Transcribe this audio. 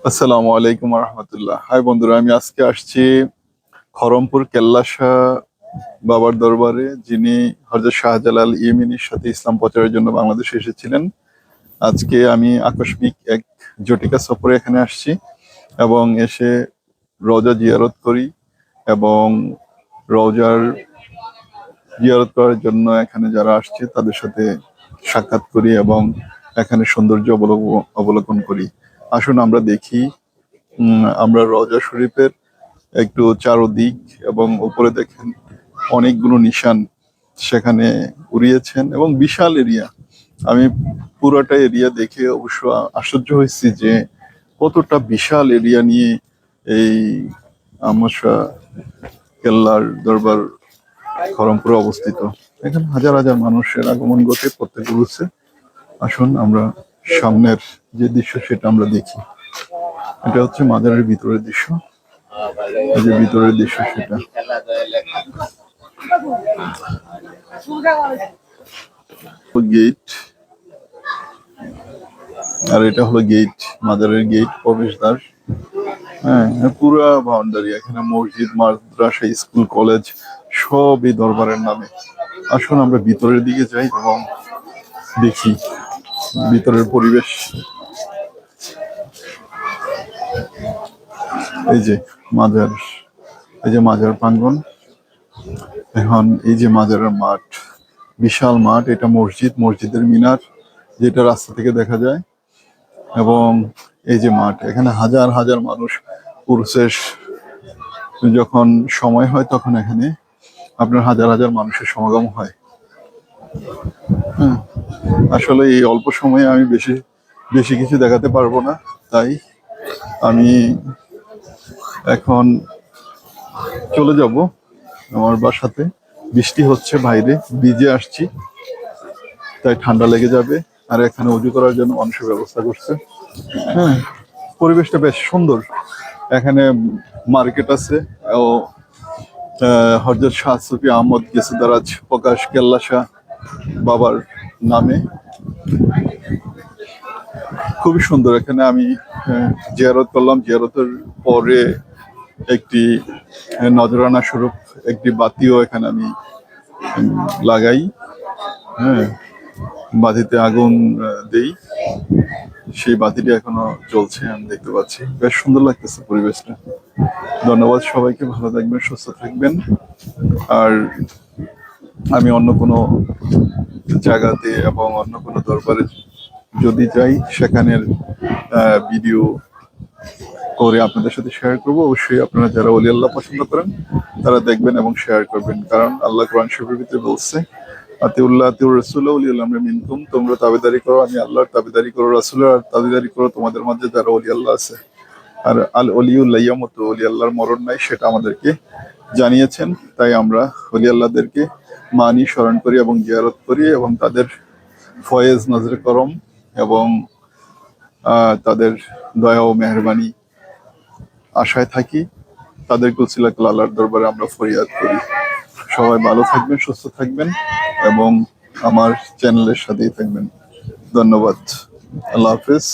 আসসালামু আলাইকুম রহমতুল্লাহ। হাই বন্ধুরা, আমি আজকে আসছি খড়মপুর কেল্লা শাহ বাবার দরবারে, যিনি হযরত শাহজালাল ইয়েমেনির সাথে ইসলাম প্রচারের জন্য বাংলাদেশে এসেছিলেন। আজকে আমি আকস্মিক এক জটিকা সফরে এখানে আসছি এবং এসে রওজা জিয়ারত করি এবং রওজার জিয়ারত করার জন্য এখানে যারা আসছে তাদের সাথে সাক্ষাৎ করি এবং এখানে সৌন্দর্য অবলোকন করি। আসুন আমরা দেখি। আমরা রওজা শরীফের একটু চারদিক এবং উপরে দেখেন অনেকগুলো নিশান সেখানে উড়িয়েছেন এবং বিশাল এরিয়া। আমি পুরোটা এরিয়া দেখে অবশ্য আশ্চর্য হয়েছি যে কতটা বিশাল এরিয়া নিয়ে এই আমসা কেল্লার দরবার খড়মপুরে অবস্থিত। এখানে হাজার হাজার মানুষের আগমন ঘটে প্রত্যেক উরুসে। আসুন আমরা সামনের যে দৃশ্য সেটা আমরা দেখি। এটা হচ্ছে মাজারের ভিতরের দৃশ্য। এই যে ভিতরের দৃশ্য সেটা। গেট, আর এটা হলো গেট, মাজারের গেট, প্রবেশদ্বার। হ্যাঁ, পুরা বাউন্ডারি। এখানে মসজিদ, মাদ্রাসা, স্কুল, কলেজ সবই দরবারের নামে। আসুন আমরা ভিতরের দিকে যাই এবং দেখি ভিতরের পরিবেশ। এই যে মাজার, এই যে মাজার প্রাঙ্গণ। এখন এই যে মাজারের মাঠ, বিশাল মাঠ। এটা মসজিদ, মসজিদের মিনার যেটা রাস্তা থেকে দেখা যায়। এবং এই যে মাঠ, এখানে হাজার হাজার মানুষ পুরুষের যখন সময় হয় তখন এখানে আপনার হাজার হাজার মানুষের সমাগম হয়। হ্যাঁ, আসলে এই অল্প সময়ে আমি বেশি বেশি কিছু দেখাতে পারবো না, তাই আমি এখন চলে যাব আমার বাসাতে। বৃষ্টি হচ্ছে, বাইরে ভিজে আসছি, তাই ঠান্ডা লেগে যাবে। আর এখানে উজু করার জন্য মানুষের ব্যবস্থা করছে। হ্যাঁ, পরিবেশটা বেশ সুন্দর। এখানে মার্কেট আছে ও হযরত শাহ সুফি আহমদ গেসুদারাজ প্রকাশ কেল্লা শাহ বাবার নামে। খুবই সুন্দর। এখানে আমি জিয়ারত করলাম। জিয়ারতের পরে একটি নজরানা স্বরূপ একটি বাতিও এখানে আমি লাগাই। হ্যাঁ, বাতিতে আগুন দেই। সেই বাতিটি এখনো জ্বলছে, আমি দেখতে পাচ্ছি। বেশ সুন্দর লাগতেছে পরিবেশটা। ধন্যবাদ সবাইকে, ভালো থাকবেন, সুস্থ থাকবেন। আর আমি অন্য কোনো জায়গাতে এবং অন্য কোনো দরবারে যদি যাই, সেখানের ভিডিও করে আপনাদের সাথে শেয়ার করব। অবশ্যই আপনারা যারা ওলি আল্লাহ পছন্দ করেন তারা দেখবেন এবং শেয়ার করবেন, কারণ আল্লাহ কোরআন শরীফের ভিতরে বলছে, আতিউল্লাহ আতিউর রাসূলা উলিল আমরি মিনকুম, তোমরা তাবেদারি করো, আমি আল্লাহর তাবেদারি করো, রাসূলের আর তাবেদারি করো তোমাদের মধ্যে যারা ওলি আল্লাহ আছে। আর আল ওলিউল্লাহ ইয়ামুতু, ওলি আল্লাহর মরণ নাই, সেটা আমাদেরকে জানিয়েছেন। তাই আমরা ওলি আল্লাহদেরকে মানি, স্মরণ করি এবং জিয়ারত করি এবং তাদের ফয়েজ, নজরে করম এবং তাদের দয়া ও মেহরবানি আশায় থাকি। তাদের কুসিলা আল্লাহর দরবারে আমরা ফরিয়াদ করি। সবাই ভালো থাকবেন, সুস্থ থাকবেন এবং আমার চ্যানেলের সাথেই থাকবেন। ধন্যবাদ। আল্লাহ হাফেজ।